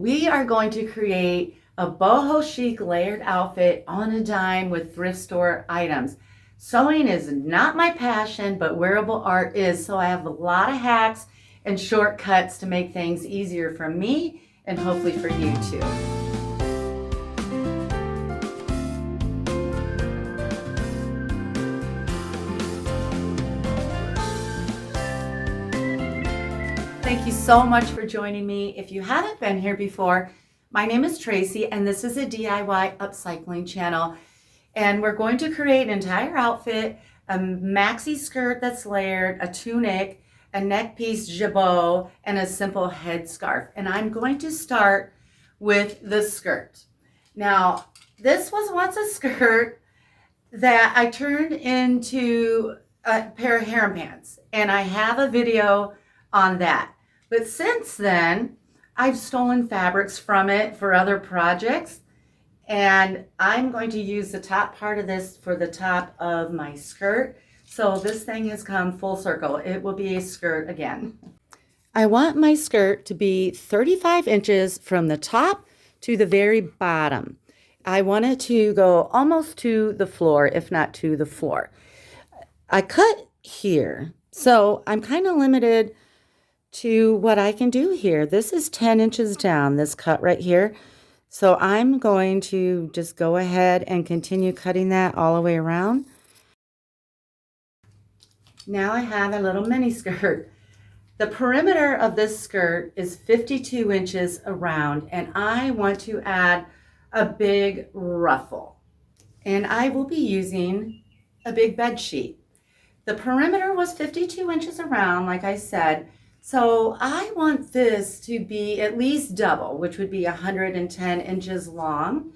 we are going to create a boho chic layered outfit on a dime with thrift store items. Sewing is not my passion, but wearable art is, so I have a lot of hacks and shortcuts to make things easier for me and hopefully for you too. Thank you so much for joining me. If you haven't been here before, my name is Tracy and this is a DIY upcycling channel. And we're going to create an entire outfit, a maxi skirt that's layered, a tunic, a neck piece jabot, and a simple headscarf. And I'm going to start with the skirt. Now, this was once a skirt that I turned into a pair of harem pants, and I have a video on that. But since then, I've stolen fabrics from it for other projects, and I'm going to use the top part of this for the top of my skirt. So this thing has come full circle. It will be a skirt again. I want my skirt to be 35 inches from the top to the very bottom. I want it to go almost to the floor, if not to the floor. I cut here, so I'm kind of limited to what I can do here. This is 10 inches down, this cut right here. So I'm going to just go ahead and continue cutting that all the way around. Now I have a little mini skirt. The perimeter of this skirt is 52 inches around, and I want to add a big ruffle. And I will be using a big bed sheet. The perimeter was 52 inches around, like I said, so I want this to be at least double, which would be 110 inches long,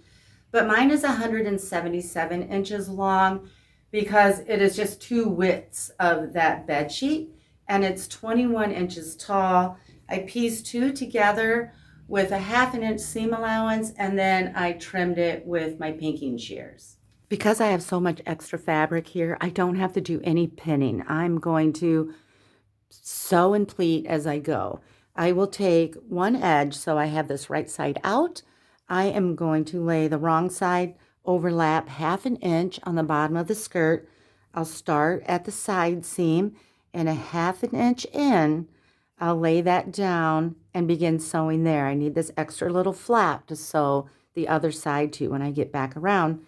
but mine is 177 inches long because it is just two widths of that bed sheet, and it's 21 inches tall. I pieced two together with a 1/2 inch seam allowance, and then I trimmed it with my pinking shears. Because I have so much extra fabric here, I don't have to do any pinning. I'm going to sew and pleat as I go. I will take one edge, so I have this right side out. I am going to lay the wrong side, overlap 1/2 inch on the bottom of the skirt. I'll start at the side seam, and a 1/2 inch in, I'll lay that down and begin sewing there. I need this extra little flap to sew the other side to when I get back around.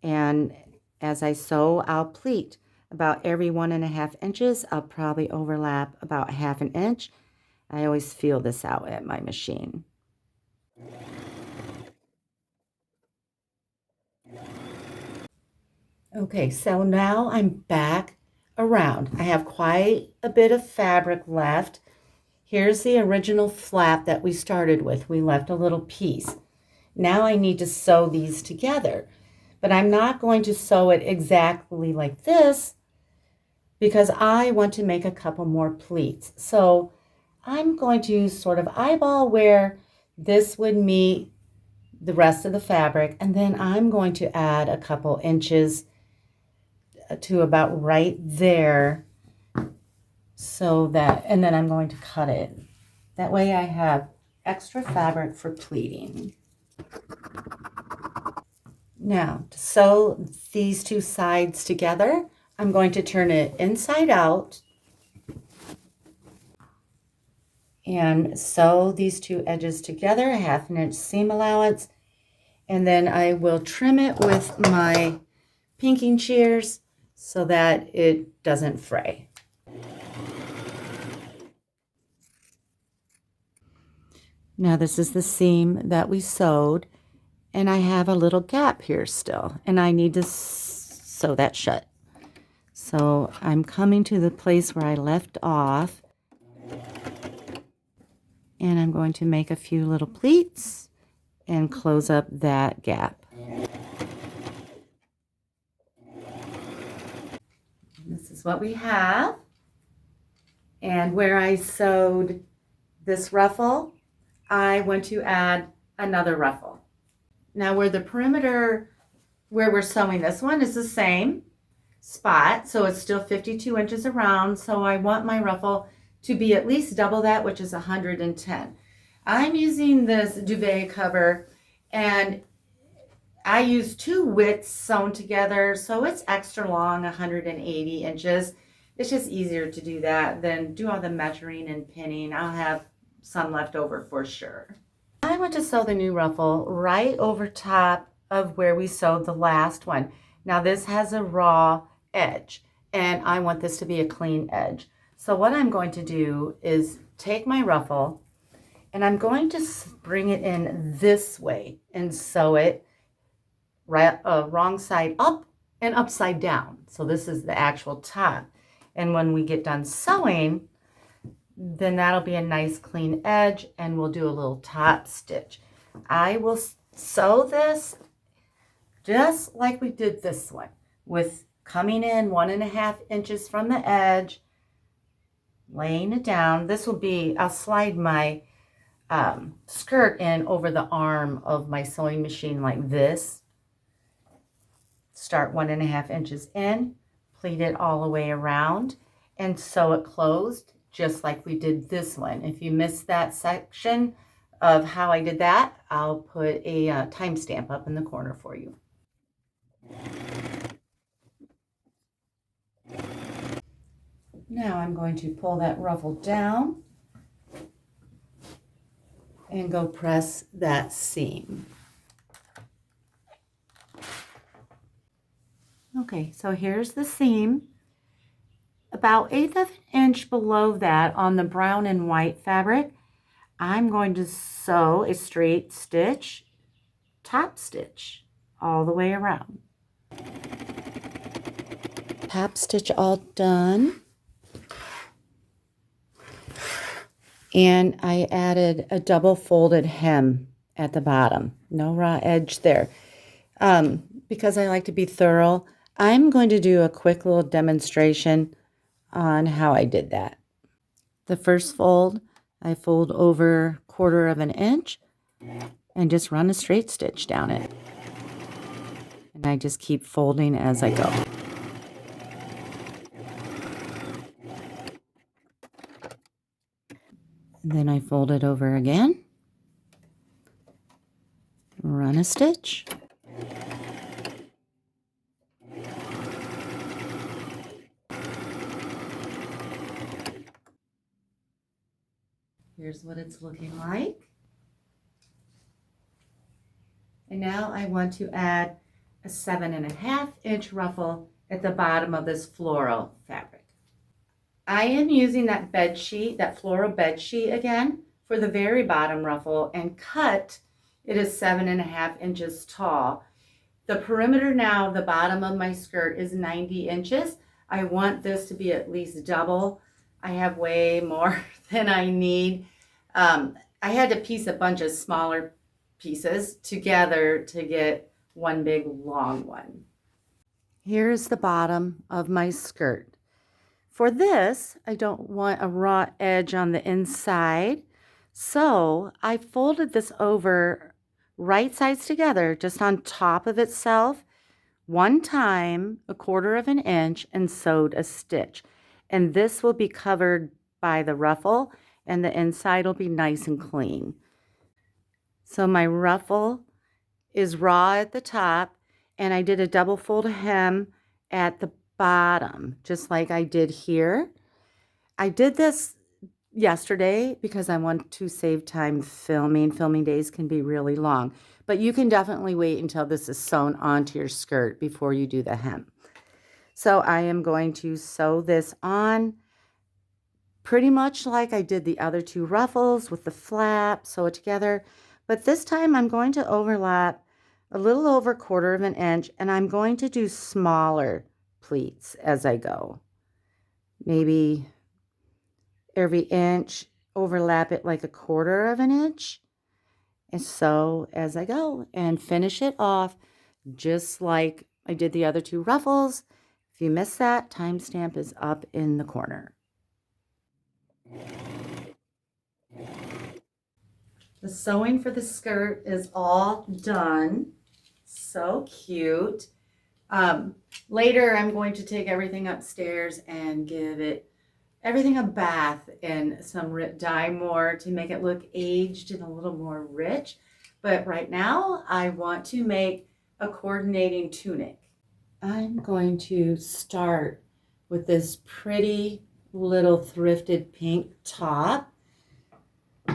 And as I sew, I'll pleat. About every 1.5 inches, I'll probably overlap about 1/2 inch. I always feel this out at my machine. Okay, so now I'm back around. I have quite a bit of fabric left. Here's the original flap that we started with. We left a little piece. Now I need to sew these together, but I'm not going to sew it exactly like this because I want to make a couple more pleats. So I'm going to sort of eyeball where this would meet the rest of the fabric, and then I'm going to add a couple inches to about right there, so that, and then I'm going to cut it. That way I have extra fabric for pleating. Now, to sew these two sides together, I'm going to turn it inside out and sew these two edges together, a 1/2 inch seam allowance, and then I will trim it with my pinking shears so that it doesn't fray. Now this is the seam that we sewed, and I have a little gap here still, and I need to sew that shut. So I'm coming to the place where I left off, and I'm going to make a few little pleats and close up that gap. This is what we have. And where I sewed this ruffle, I want to add another ruffle. Now where the perimeter, where we're sewing this one is the same spot, so it's still 52 inches around, so I want my ruffle to be at least double that, which is 110. I'm using this duvet cover, and I use 2 widths sewn together, so it's extra long, 180 inches. It's just easier to do that than do all the measuring and pinning. I'll have some left over for sure. I want to sew the new ruffle right over top of where we sewed the last one. Now this has a raw edge, and I want this to be a clean edge. So what I'm going to do is take my ruffle, and I'm going to bring it in this way and sew it right, wrong side up and upside down. So this is the actual top. And when we get done sewing, then that'll be a nice clean edge, and we'll do a little top stitch. I will sew this just like we did this one, with coming in 1.5 inches from the edge, laying it down. This will be, I'll slide my skirt in over the arm of my sewing machine like this. Start 1.5 inches in, pleat it all the way around, and sew it closed just like we did this one. If you missed that section of how I did that, I'll put a timestamp up in the corner for you. Now I'm going to pull that ruffle down and go press that seam. Okay, so here's the seam. About 1/8 of an inch below that on the brown and white fabric, I'm going to sew a straight stitch, top stitch, all the way around. Top stitch all done. And I added a double folded hem at the bottom. No raw edge there. Because I like to be thorough, I'm going to do a quick little demonstration on how I did that. The first fold, I fold over 1/4 of an inch and just run a straight stitch down it. And I just keep folding as I go. And then I fold it over again, run a stitch, here's what it's looking like. And now I want to add a 7.5 inch ruffle at the bottom of this floral fabric. I am using that bed sheet, that floral bed sheet again, for the very bottom ruffle, and cut it is 7.5 inches tall. The perimeter now, the bottom of my skirt is 90 inches. I want this to be at least double. I have way more than I need. I had to piece a bunch of smaller pieces together to get one big long one. Here's the bottom of my skirt. For this, I don't want a raw edge on the inside, so I folded this over right sides together, just on top of itself, one time, 1/4 of an inch, and sewed a stitch. And this will be covered by the ruffle, and the inside will be nice and clean. So my ruffle is raw at the top, and I did a double fold hem at the bottom, just like I did here. I did this yesterday because I want to save time filming. Filming days can be really long, but you can definitely wait until this is sewn onto your skirt before you do the hem. So I am going to sew this on pretty much like I did the other 2 ruffles with the flap, sew it together. But this time I'm going to overlap a little over 1/4 of an inch, and I'm going to do smaller pleats as I go. Maybe every inch, overlap it like 1/4 of an inch, and sew as I go, and finish it off just like I did the other 2 ruffles. If you missed that, timestamp is up in the corner. The sewing for the skirt is all done. So cute. Later, I'm going to take everything upstairs and give it everything a bath in some dye more to make it look aged and a little more rich. But right now I want to make a coordinating tunic. I'm going to start with this pretty little thrifted pink top.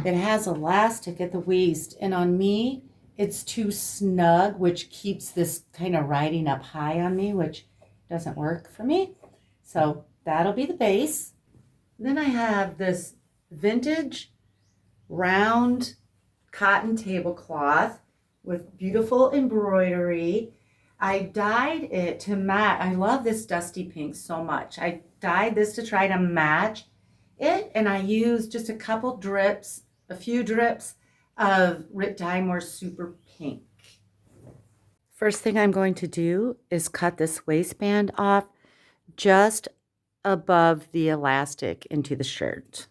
It has elastic at the waist, and on me it's too snug, which keeps this kind of riding up high on me, which doesn't work for me. So that'll be the base. Then I have this vintage round cotton tablecloth with beautiful embroidery. I dyed it to match. I love this dusty pink so much. I dyed this to try to match it, and I used just a few drips of Rit Dye Super Pink. First thing I'm going to do is cut this waistband off just above the elastic into the shirt.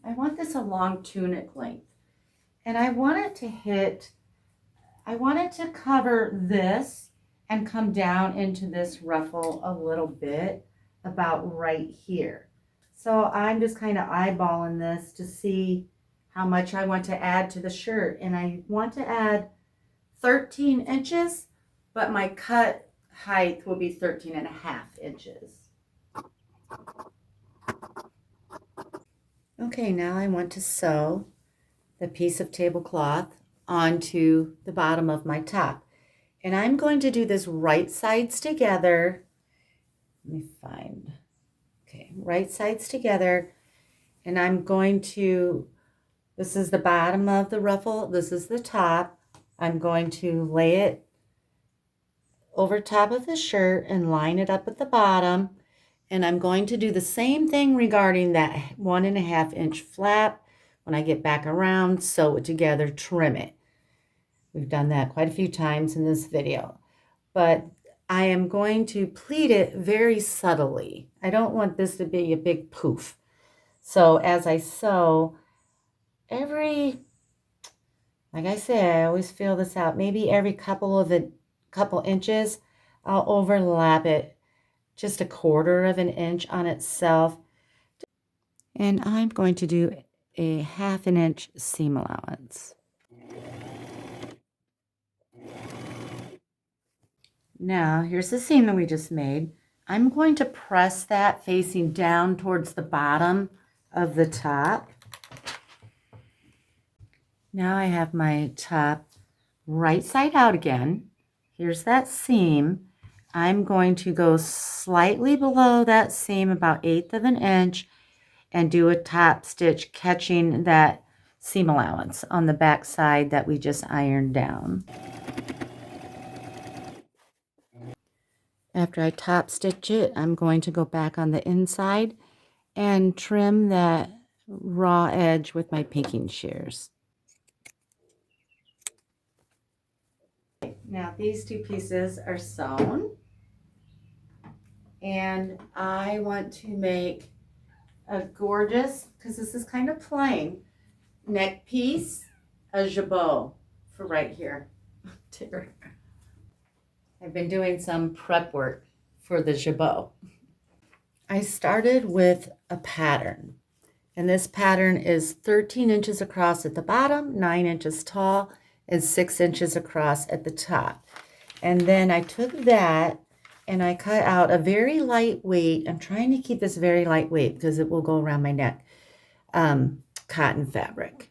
I want this a long tunic length, and I want it to cover this and come down into this ruffle a little bit, about right here. So I'm just kind of eyeballing this to see how much I want to add to the shirt, and I want to add 13 inches, but my cut height will be 13.5 inches. Okay, now I want to sew the piece of tablecloth onto the bottom of my top. And I'm going to do this right sides together. Let me find, okay, right sides together. And I'm going to, this is the bottom of the ruffle, this is the top. I'm going to lay it over top of the shirt and line it up at the bottom. And I'm going to do the same thing regarding that 1.5 inch flap. When I get back around, sew it together, trim it. We've done that quite a few times in this video. But I am going to pleat it very subtly. I don't want this to be a big poof. So as I sew, like I say, I always feel this out. Maybe every couple inches, I'll overlap it just 1/4 inch on itself. And I'm going to do a 1/2 inch seam allowance. Now, here's the seam that we just made. I'm going to press that facing down towards the bottom of the top. Now I have my top right side out again. Here's that seam. I'm going to go slightly below that seam, about 1/8 inch, and do a top stitch catching that seam allowance on the back side that we just ironed down. After I top stitch it, I'm going to go back on the inside and trim that raw edge with my pinking shears. Now these two pieces are sewn, and I want to make a gorgeous, because this is kind of plain, neck piece, a jabot for right here. I've been doing some prep work for the jabot. I started with a pattern, and this pattern is 13 inches across at the bottom, 9 inches tall, and 6 inches across at the top. And then I took that and I cut out a very lightweight, I'm trying to keep this very lightweight because it will go around my neck, cotton fabric.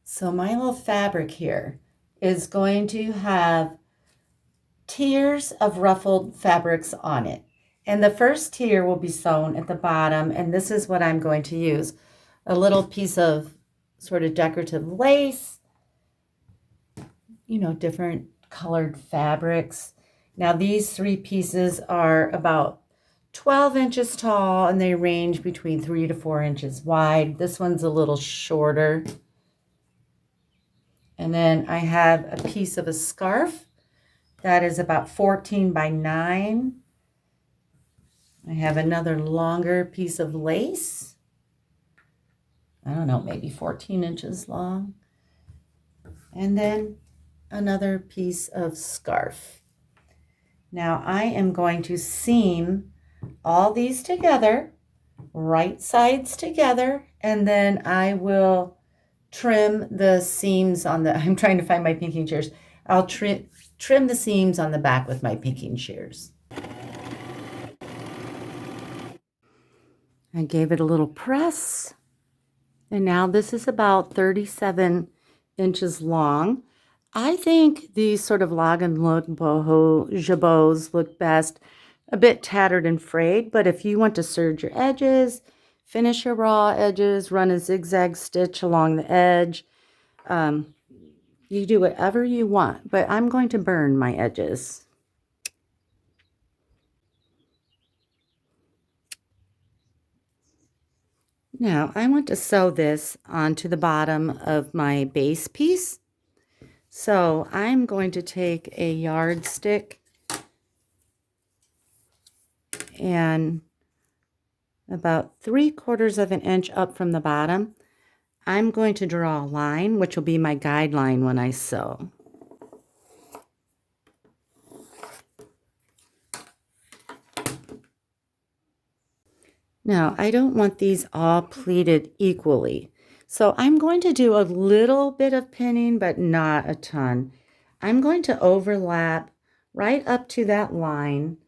So my little fabric here is going to have tiers of ruffled fabrics on it. And the first tier will be sewn at the bottom, and this is what I'm going to use. A little piece of sort of decorative lace, you know, different colored fabrics. Now these 3 pieces are about 12 inches tall, and they range between 3 to 4 inches wide. This one's a little shorter. And then I have a piece of a scarf that is about 14 by 9. I have another longer piece of lace. I don't know, maybe 14 inches long. And then another piece of scarf. Now I am going to seam all these together, right sides together, and then I will trim the seams on the, I'm trying to find my pinking shears. I'll trim the seams on the back with my pinking shears. I gave it a little press, and now this is about 37 inches long. I think these sort of lagenlook boho jabots look best a bit tattered and frayed, but if you want to serge your edges, finish your raw edges, run a zigzag stitch along the edge, you do whatever you want, but I'm going to burn my edges. Now I want to sew this onto the bottom of my base piece. So I'm going to take a yardstick and about 3/4 of an inch up from the bottom, I'm going to draw a line, which will be my guideline when I sew. Now, I don't want these all pleated equally. So I'm going to do a little bit of pinning, but not a ton. I'm going to overlap right up to that line,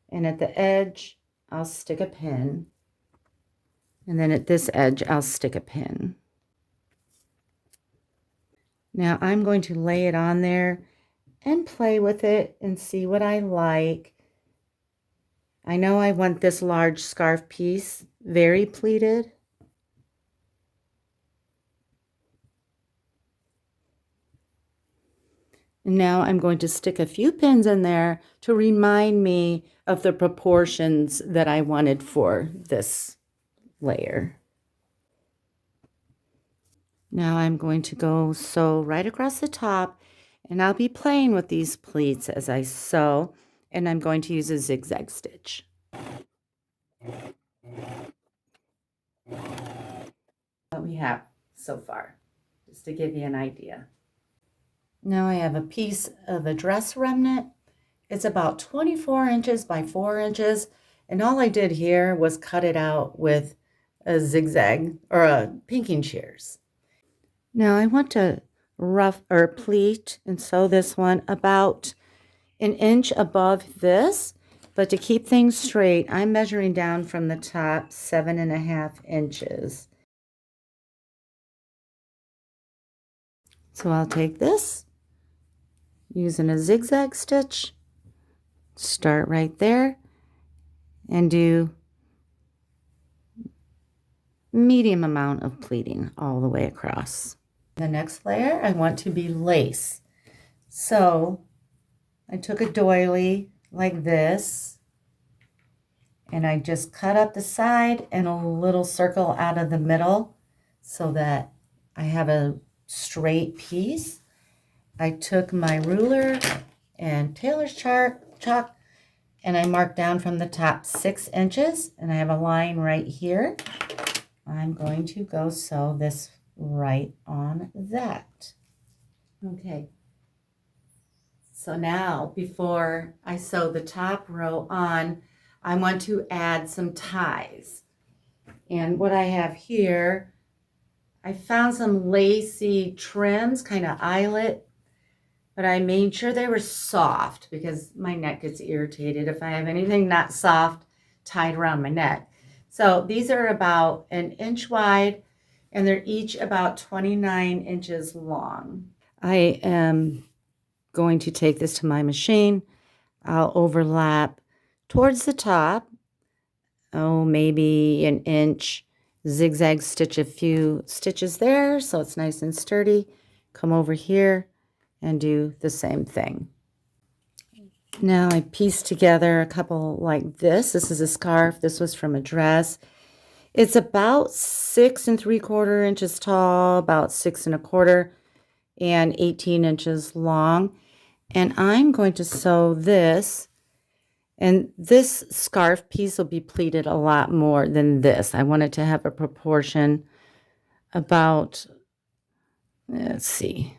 and at the edge, I'll stick a pin. And then at this edge, I'll stick a pin. Now I'm going to lay it on there and play with it and see what I like. I know I want this large scarf piece very pleated. And now I'm going to stick a few pins in there to remind me of the proportions that I wanted for this layer. Now I'm going to go sew right across the top, and I'll be playing with these pleats as I sew, and I'm going to use a zigzag stitch. What we have so far, just to give you an idea. Now I have a piece of a dress remnant. It's about 24 inches by 4 inches, and all I did here was cut it out with a zigzag or a pinking shears. Now I want to rough or pleat and sew this one about an inch above this, but to keep things straight, I'm measuring down from the top 7.5 inches. So I'll take this, using a zigzag stitch, start right there, and do medium amount of pleating all the way across. The next layer I want to be lace. So I took a doily like this, and I just cut up the side and a little circle out of the middle so that I have a straight piece. I took my ruler and tailor's chalk, and I marked down from the top 6 inches, and I have a line right here. I'm going to go sew this right on that. Okay. So now, before I sew the top row on, I want to add some ties. And what I have here, I found some lacy trims, kind of eyelet, but I made sure they were soft because my neck gets irritated if I have anything not soft tied around my neck. So these are about 1 inch wide, and they're each about 29 inches long. I am going to take this to my machine. I'll overlap towards the top, maybe 1 inch, zigzag stitch a few stitches there so it's nice and sturdy. Come over here and do the same thing. Now I pieced together a couple like this. This is a scarf. This was from a dress. It's about 6 3/4 inches tall, about 6 1/4, and 18 inches long. And I'm going to sew this, and this scarf piece will be pleated a lot more than this. I want it to have a proportion about, let's see,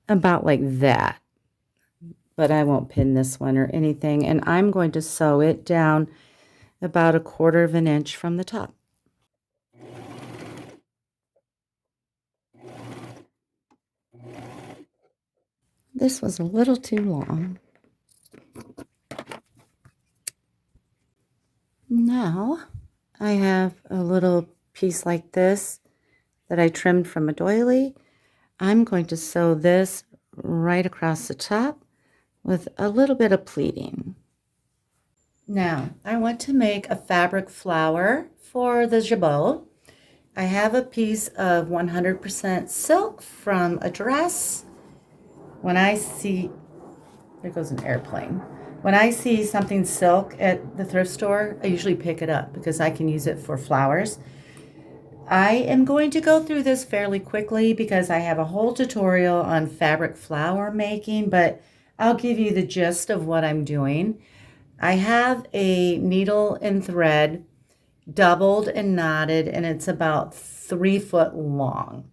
about like that. but I won't pin this one or anything. And I'm going to sew it down about 1/4 of an inch from the top. This was a little too long. Now I have a little piece like this that I trimmed from a doily. I'm going to sew this right across the top with a little bit of pleating. Now, I want to make a fabric flower for the jabot. I have a piece of 100% silk from a dress. When I see, there goes an airplane. When I see something silk at the thrift store, I usually pick it up because I can use it for flowers. I am going to go through this fairly quickly because I have a whole tutorial on fabric flower making, but I'll give you the gist of what I'm doing. I have a needle and thread doubled and knotted, and it's about 3 foot long.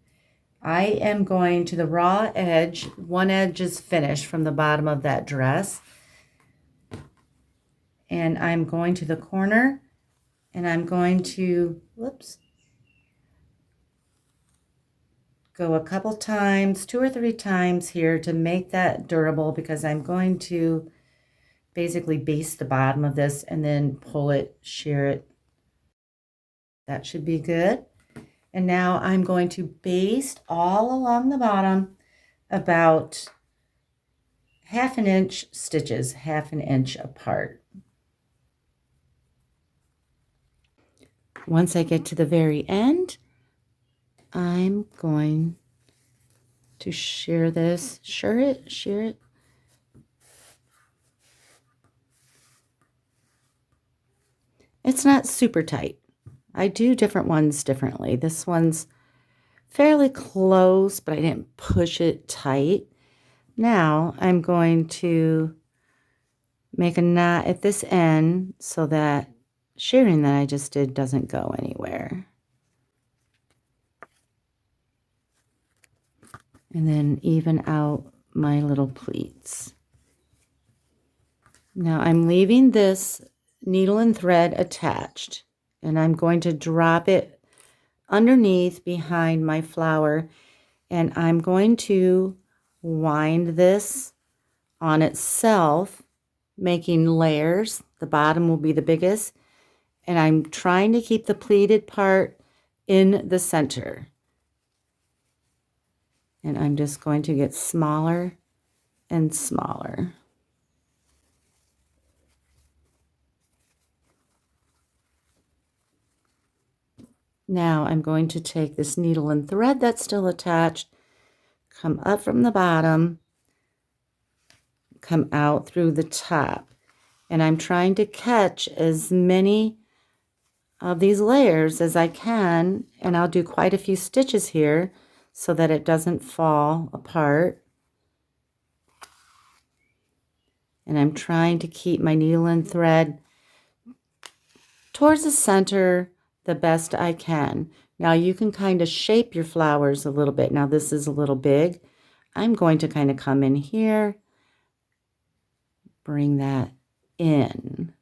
I am going to the raw edge. One edge is finished from the bottom of that dress. And I'm going to the corner, and I'm going to, go a couple times, 2 or 3 times here to make that durable, because I'm going to basically baste the bottom of this and then pull it, shear it. That should be good. And now I'm going to baste all along the bottom about 1/2 inch stitches, 1/2 inch apart. Once I get to the very end, I'm going to shear this, shear it. It's not super tight. I do different ones differently. This one's fairly close, but I didn't push it tight. Now I'm going to make a knot at this end so that shearing that I just did doesn't go anywhere. And then even out my little pleats. Now I'm leaving this needle and thread attached, and I'm going to drop it underneath behind my flower, and I'm going to wind this on itself, making layers. The bottom will be the biggest, and I'm trying to keep the pleated part in the center. And I'm just going to get smaller and smaller. Now I'm going to take this needle and thread that's still attached, come up from the bottom, come out through the top. And I'm trying to catch as many of these layers as I can, and I'll do quite a few stitches here so that it doesn't fall apart. And I'm trying to keep my needle and thread towards the center the best I can. Now you can kind of shape your flowers a little bit. Now this is a little big. I'm going to kind of come in here, bring that in.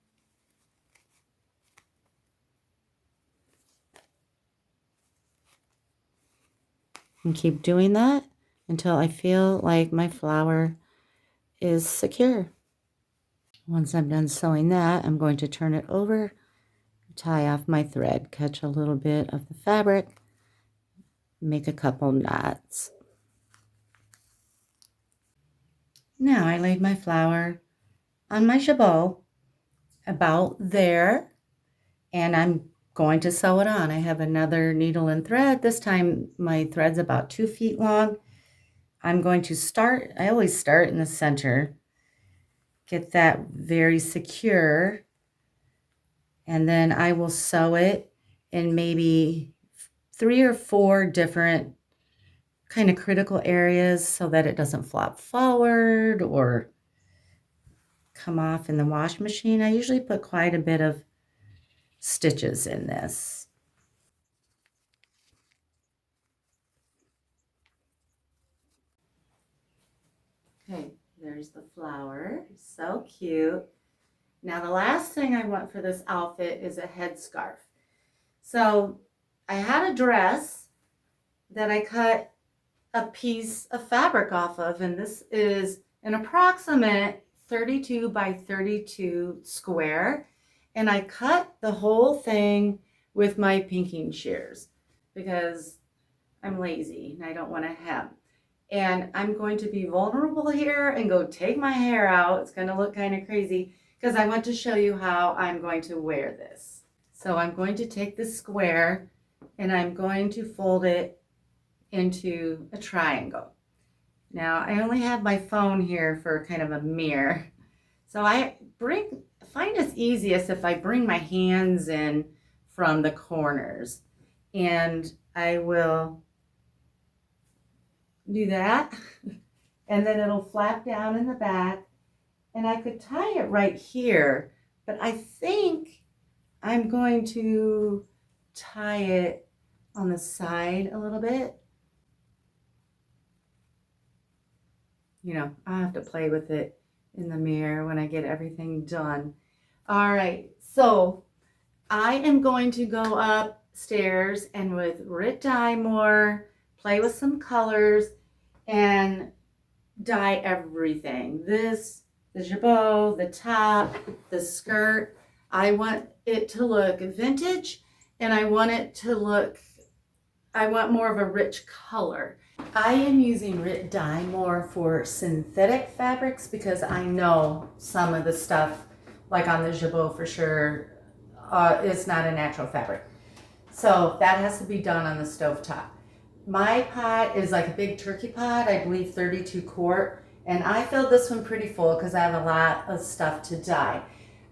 And keep doing that until I feel like my flower is secure. Once I'm done sewing that, I'm going to turn it over, tie off my thread, catch a little bit of the fabric, make a couple knots. Now I laid my flower on my jabot about there, and I'm going to sew it on. I have another needle and thread. This time my thread's about 2 feet long. I'm going to start, I always start in the center, get that very secure, and then I will sew it in maybe 3 or 4 different kind of critical areas so that it doesn't flop forward or come off in the wash machine. I usually put quite a bit of stitches in this. Okay, there's There's the flower, so cute. Now the last thing I want for this outfit is a headscarf. So I had a dress that I cut a piece of fabric off of, and this is an approximate 32 by 32 square, and I cut the whole thing with my pinking shears because I'm lazy and I don't want to hem. And I'm going to be vulnerable here and go take my hair out. It's going to look kind of crazy because I want to show you how I'm going to wear this. So I'm going to take this square and I'm going to fold it into a triangle. Now I only have my phone here for kind of a mirror. So I find it's easiest if I bring my hands in from the corners, and I will do that, and then it'll flap down in the back, and I could tie it right here, but I think I'm going to tie it on the side a little bit. You know, I'll have to play with it in the mirror when I get everything done. All right, so I am going to go upstairs and with Rit Dye more, play with some colors, and dye everything. This, the jabot, the top, the skirt. I want it to look vintage, and I want more of a rich color. I am using Rit Dye more for synthetic fabrics because I know some of the stuff, like on the jabot for sure, it's not a natural fabric. So that has to be done on the stovetop. My pot is like a big turkey pot, I believe 32 quart, and I filled this one pretty full because I have a lot of stuff to dye.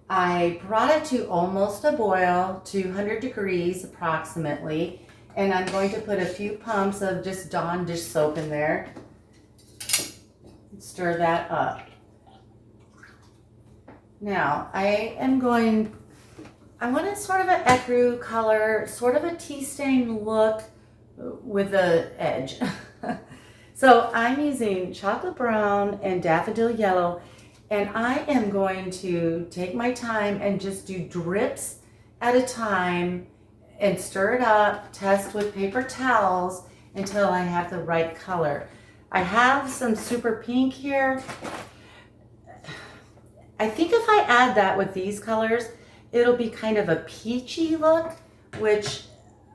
I brought it to almost a boil, 200 degrees approximately, and I'm going to put a few pumps of just Dawn dish soap in there. Stir that up. Now, I want it sort of an ecru color, sort of a tea stain look with an edge. So I'm using chocolate brown and daffodil yellow, and I am going to take my time and just do drips at a time and stir it up, test with paper towels until I have the right color. I have some super pink here. I think if I add that with these colors, it'll be kind of a peachy look, which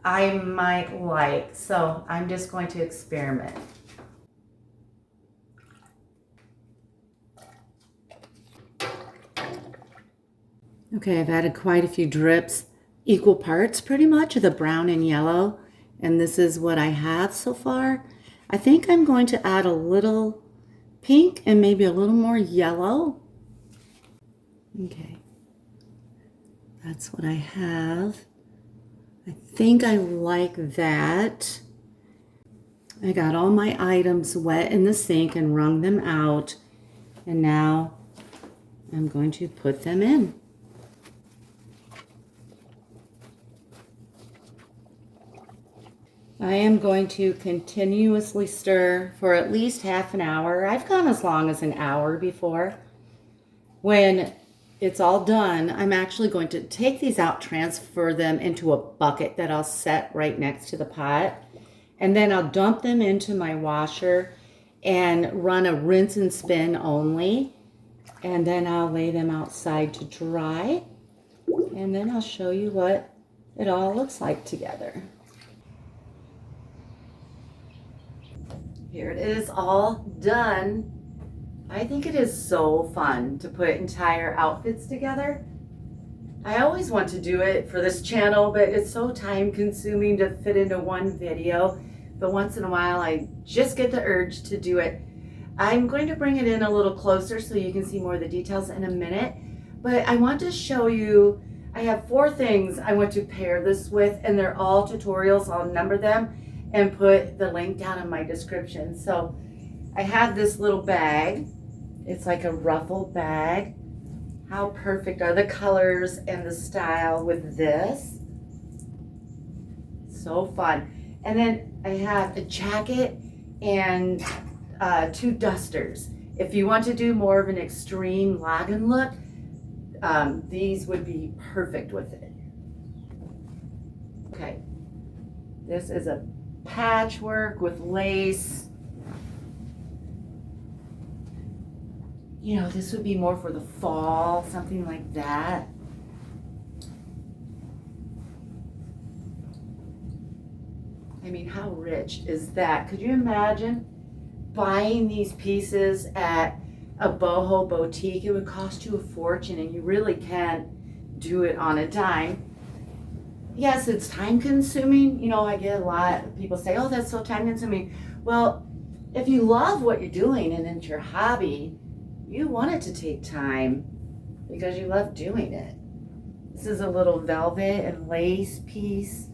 I might like. So I'm just going to experiment. Okay, I've added quite a few drips, equal parts pretty much of the brown and yellow, and this is what I have so far. I think I'm going to add a little pink and maybe a little more yellow. Okay, that's what I have. I think I like that. I got all my items wet in the sink and wrung them out, and now I'm going to put them in. I am going to continuously stir for at least half an hour. I've gone as long as an hour before. When it's all done, I'm actually going to take these out, transfer them into a bucket that I'll set right next to the pot, and then I'll dump them into my washer and run a rinse and spin only, and then I'll lay them outside to dry, and then I'll show you what it all looks like together. Here it is all done. I think it is so fun to put entire outfits together. I always want to do it for this channel, but it's so time consuming to fit into one video. But once in a while, I just get the urge to do it. I'm going to bring it in a little closer so you can see more of the details in a minute. But I want to show you, I have 4 things I want to pair this with, and they're all tutorials. I'll number them and put the link down in my description. So I have this little bag. It's like a ruffle bag. How perfect are the colors and the style with this? So fun. And then I have a jacket and 2 dusters. If you want to do more of an extreme lagenlook, these would be perfect with it. Okay, this is a patchwork with lace. You know, this would be more for the fall, something like that. I mean, how rich is that? Could you imagine buying these pieces at a boho boutique? It would cost you a fortune, and you really can do it on a dime. Yes, it's time consuming. You know, I get a lot of people say, oh, that's so time consuming. Well, if you love what you're doing and it's your hobby, you want it to take time because you love doing it. This is a little velvet and lace piece.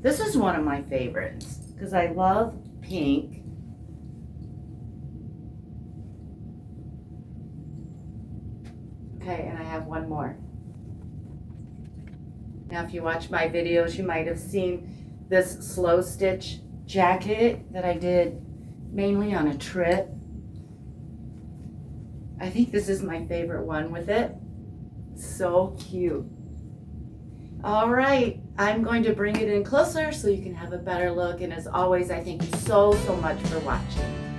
This is one of my favorites because I love pink. Okay, and I have one more. Now, if you watch my videos, you might have seen this slow stitch jacket that I did mainly on a trip. I think this is my favorite one with it. So cute. All right, I'm going to bring it in closer so you can have a better look. And as always, I thank you so much for watching.